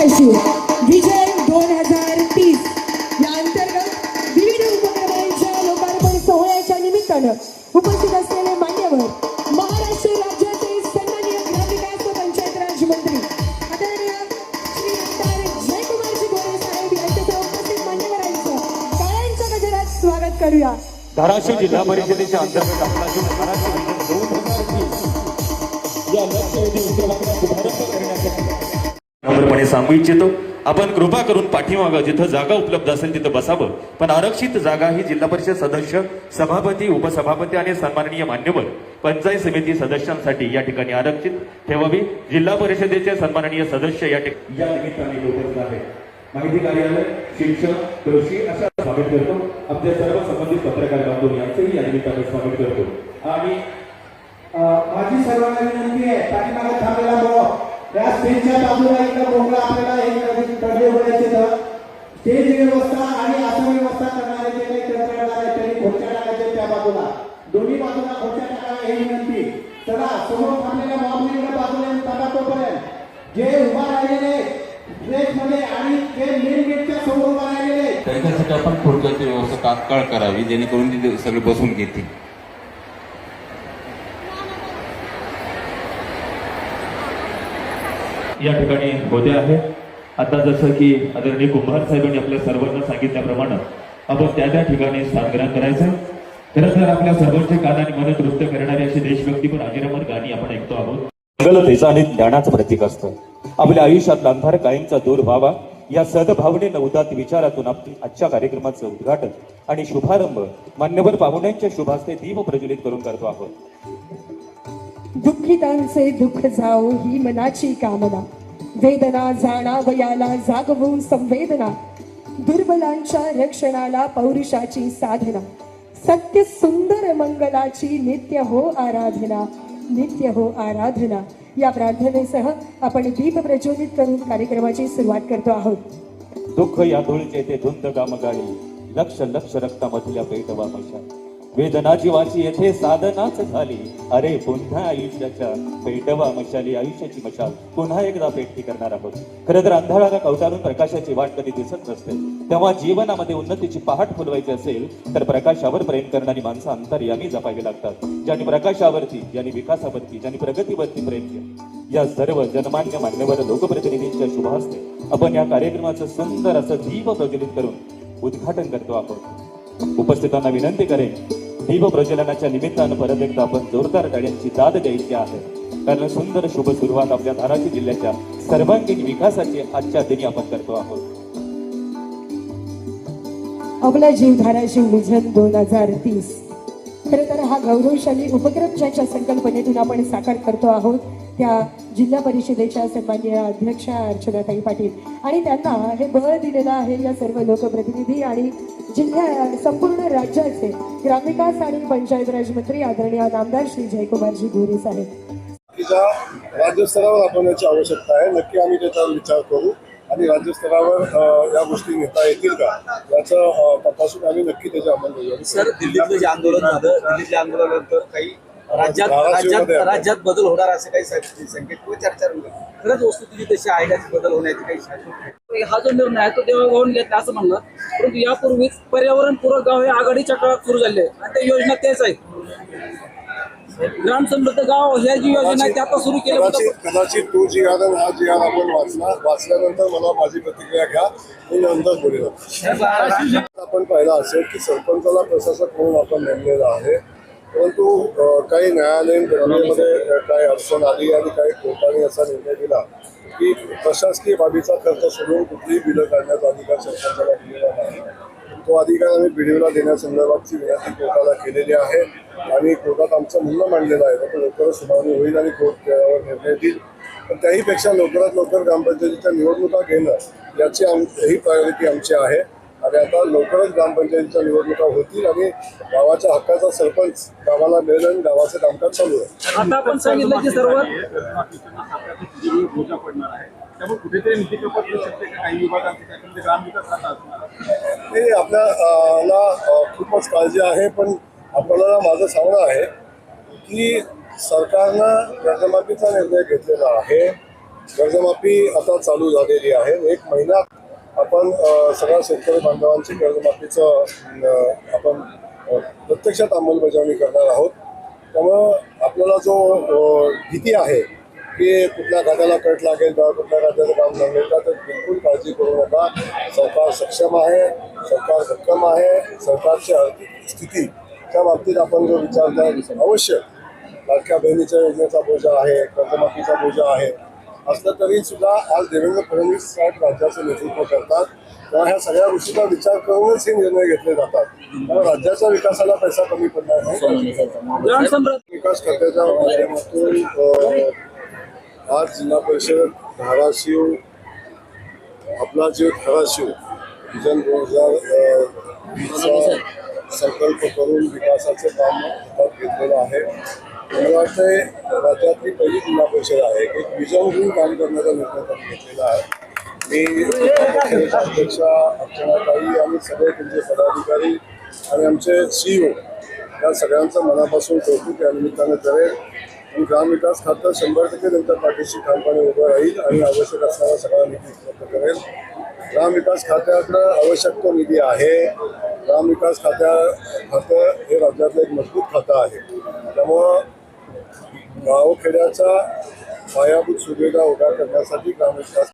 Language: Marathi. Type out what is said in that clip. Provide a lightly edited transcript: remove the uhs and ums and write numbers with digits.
धाराशिव विजय 2030 या अंतर्गत विविध उपक्रमांच्या लोकार्पण सोहळ्याच्या निमित्तानं उपस्थित असलेले मान्यवर महाराष्ट्र राज्याचे सन्माननीय ग्रामविकास व पंचायत राज मंत्री आदरणीय श्री आमदार जयकुमारजी गोरे साहेब यांच्या उपस्थित मान्यवरांचं टाळ्यांच्या गजरात स्वागत करूया। धाराशिव जिल्हा परिषदेच्या अंतर्गत आपला जो महाराष्ट्र विजय 2030 या लक्षवेधी उपक्रमाचा शुभारंभ करण्यासाठी नम्रपणे सांगू इच्छितो, आपण कृपा करून पाठीमागं जिथं जागा उपलब्ध असेल तिथं बसावं, पण आरक्षित जागा ही जिल्हा परिषद सदस्य, सभापती, उपसभापती आणि सन्माननीय मान्यवर पंचायत समिती सदस्यांसाठी या ठिकाणी आरक्षित ठेवावी। जिल्हा परिषदेचे सन्माननीय सदस्य या निमित्ताने उपस्थित आहेत। माहिती कार्यालय, शिक्षण, कृषी अशा स्वागत करतो। आपल्या सर्व संबंधित पत्रकार बांधव यांचंही या निमित्ताने स्वागत करतो। आणि माझी सर्वांना विनंती आहे, पाठीमागे थांबलेला या स्टेजच्या बाजूला इकडे मोकळा आपल्याला एक तडे उघडायचे तर स्टेज व्यवस्था आणि आसन व्यवस्था करणारे जे काही कर्मचारी आहेत त्यांनी खुर्च्या टाकायच्या त्या बाजूला, दोन्ही बाजूला खुर्च्या टाकाव्या ही विनंती। चला, समोर थांबलेल्या मॉबलीकडे बाजूला थांबा तोपर्यंत जे उभा राहिलेले मध्ये आणि जे मेन गेटच्या समोर उभा राहिलेले त्यांच्यासाठी आपण खुर्च्याची व्यवस्था तात्काळ करावी, जेणेकरून ते सगळे बसून घेतील। या ठिकाणी होते आहे। आता जसं की आदरणीय कुंभार साहेबांनी आपल्या सर्वांना सांगितल्याप्रमाणे आपण त्या ठिकाणी स्थानग्रहण करायचं। खरं तर आपल्या सर्वांचे कान आणि मन तृप्त करणारी अशी देशभक्ती पण अजरामर गाणी आपण ऐकतो आहोत। मंगलतेचं आणि ज्ञानाचं प्रतीक असतं। आपल्या आयुष्यात अंधार कायमचा दूर व्हावा या सद्भावनेनं उदात्त विचारातून आजच्या कार्यक्रमाचं उद्घाटन आणि शुभारंभ मान्यवर पाहुण्यांच्या शुभास्ते दीप प्रज्वलित करून करतो आहोत। दुःखितांचे दुःख जाओ ही मनाची कामना, वेदना जाणावयाला जागवू संवेदना, दुर्बलांच्या रक्षणाला पौरुषाची साधना, सत्य सुंदर मंगलाची नित्य हो आराधना, नित्य हो आराधना या प्रार्थनेसह आपण दीप प्रज्वलित करून कार्यक्रमाची सुरुवात करतो आहोत। दुःख या धुळचे ते धुंद गामगाडी, लक्ष लक्ष रक्तामधल्या पेटवा मशाल, वेदना जीवाची येथे साधनाच झाली, अरे पुन्हा आयुष्याच्या पेटवा मशाली, आयुष्याची मशाल पुन्हा एकदा पेटती करणार आहोत। खरं तर अंधाराला कवटारून प्रकाशाची वाट कधी दिसत नसते, तेव्हा जीवनामध्ये उन्नतीची पहाट फुलवायची असेल तर प्रकाशावर प्रेम करणारी माणसं अंतर्यामी जपावी लागतात। ज्यांनी प्रकाशावरती, ज्यांनी विकासावरती, ज्यांनी प्रगतीवरती प्रेम केलं, या सर्व जनमान्य मान्यवर लोकप्रतिनिधींच्या शुभहस्ते आपण या कार्यक्रमाचं सुंदर असं दीप प्रज्वलित करून उद्घाटन करतो आहोत। उपस्थितांना विनंती करेन, दीप प्रज्वलनाच्या निमित्तानं परत एकदा आपण जोरदार टाळ्यांची दाद द्यायची आहे, कारण सुंदर शुभ सुरुवात आपल्या धाराशिव जिल्ह्याच्या सर्वांगीण विकासाची आजच्या दिनी आपण करतो आहोत। आपला जीव धाराशिव विजन 2030 खरं तर हा गौरवशाली उपक्रम ज्याच्या संकल्पनेतून आपण साकार करतो आहोत त्या जिल्हा परिषदेच्या सन्माननीय अध्यक्षा अर्चनाताई पाटील आणि त्यांना हे बळ दिलेलं आहे या सर्व लोकप्रतिनिधी आणि संपूर्ण राज्याचे ग्रामविकास आणि पंचायत राज मंत्री आदरणीय आमदार श्री जयकुमारजी गोरे साहेब। राज्य स्तरावर आपण याची आवश्यकता आहे, नक्की आम्ही त्याचा विचार करू आणि राज्य स्तरावर या गोष्टी घेता येतील का याचं तपासून आम्ही नक्की त्याची अंमलबजावणी। सर, दिल्लीतलं जे आंदोलन झालं, दिल्लीतल्या आंदोलनानंतर काही राज्यात बदल होणार असे काही संकेत किंवा चर्चा खरंच वस्तुस्थिती तशी आहे, त्याची बदल होण्याची काही शाश्वत हा जो निर्णय आहे तो देवाभाऊन घेतला असं म्हणलं, परंतु यापूर्वीच पर्यावरणपूरक गाव हे आघाडीच्या काळात सुरू झाले आणि त्या योजना तेच आहेत। ग्राम समृद्ध गाव ह्या जी योजना आहे त्या सुरू केल्या, कदाचित तो जी आर हा जी आर आपण वाचल्यानंतर मला माझी प्रतिक्रिया घ्या, मी नंतर बोलेल। आपण पाहिलं असेल की सरपंचाला प्रशासक म्हणून आपण नेमलेला आहे, परंतु काही न्यायालयीन प्रक्रियेमध्ये काही अडचण आली आणि काही कोर्टाने असा निर्णय दिला की प्रशासकीय बाबीचा खर्च सोडून कुठलीही बिलं काढण्याचा अधिकार सरपंचाला दिलेला नाही। तो अधिकार आम्ही बीडीओला देण्यासंदर्भातची विनंती कोर्टाला केलेली आहे आणि कोर्टात आमचं म्हणणं मांडलेलं आहे, तर लवकरच सुनावणी होईल आणि कोर्ट त्यावर निर्णय देईल। पण त्याहीपेक्षा लवकरात लवकर ग्रामपंचायतीच्या निवडणुका घेणं याची ही प्रायोरिटी आमची आहे आणि आता लवकरच ग्रामपंचायतीच्या निवडणुका होतील आणि गावाच्या हक्काचा सरपंच गावाला मिळेल आणि गावाचं कामकाज चालू आहे। आता आपण सांगितलं की सर्व पडणार आहे, त्यामुळे कुठेतरी नीती कपात होऊ शकते काही विभागांची ग्रामविकास नाही, आपल्याला खूपच काळजी आहे, पण आपल्याला माझं सांगणं आहे की सरकारनं कर्जमाफीचा निर्णय घेतलेला आहे, कर्जमाफी आता चालू झालेली आहे. 1 महिन्यात आपण सगळ्या शेतकरी बांधवांची कर्जमाफीचं आपण प्रत्यक्षात अंमलबजावणी करणार आहोत. त्यामुळं आपल्याला जो भीती आहे की कुठल्या खात्याला कट लागेल किंवा कुठल्या खात्याचं काम लागेल का, तर बिलकुल काळजी करू नका. सरकार सक्षम आहे, सरकार भक्कम आहे. सरकारची आर्थिक स्थितीच्या बाबतीत आपण जो विचार अवश्य लाडक्या बहिणीच्या योजनेचा बोजा आहे, कर्जमाफीचा बोजा आहे, असलं तरी सुद्धा आज देवेंद्र फडणवीस साहेब राज्याचं नेतृत्व करतात. तेव्हा ह्या सगळ्या गोष्टीचा विचार करूनच हे निर्णय घेतले जातात. त्यामुळे राज्याच्या विकासाला पैसा कमी पडणार नाही. विकास खात्याच्या माध्यमातून आज जिल्हा परिषद धाराशिव आपला जे धाराशिव विजन 2020चा संकल्प करून विकासाचे काम हातात घेतलेलं आहे. मला वाटतंय राज्यातली पहिली जिल्हा परिषद आहे की विजन घेऊन काम करण्याचा निर्णय त्यांनी घेतलेला आहे. मी अध्यक्षा अर्चनाताई आणि सगळे त्यांचे पदाधिकारी आणि आमचे CEO या सगळ्यांचं मनापासून कौतुक या निमित्तानं करेल. आणि ग्रामविकास खातं 100% त्यांच्या पाठीशी ठामपणे उभं राहील आणि आवश्यक असणारा सगळा निधी उपलब्ध करेल. ग्रामविकास खात्याकडं आवश्यक तो निधी आहे. ग्रामविकास खातं हे राज्यातलं एक मजबूत खातं आहे. त्यामुळं गावखेड्याच्या पायाभूत सुविधा उभ्या करण्यासाठी ग्रामविकास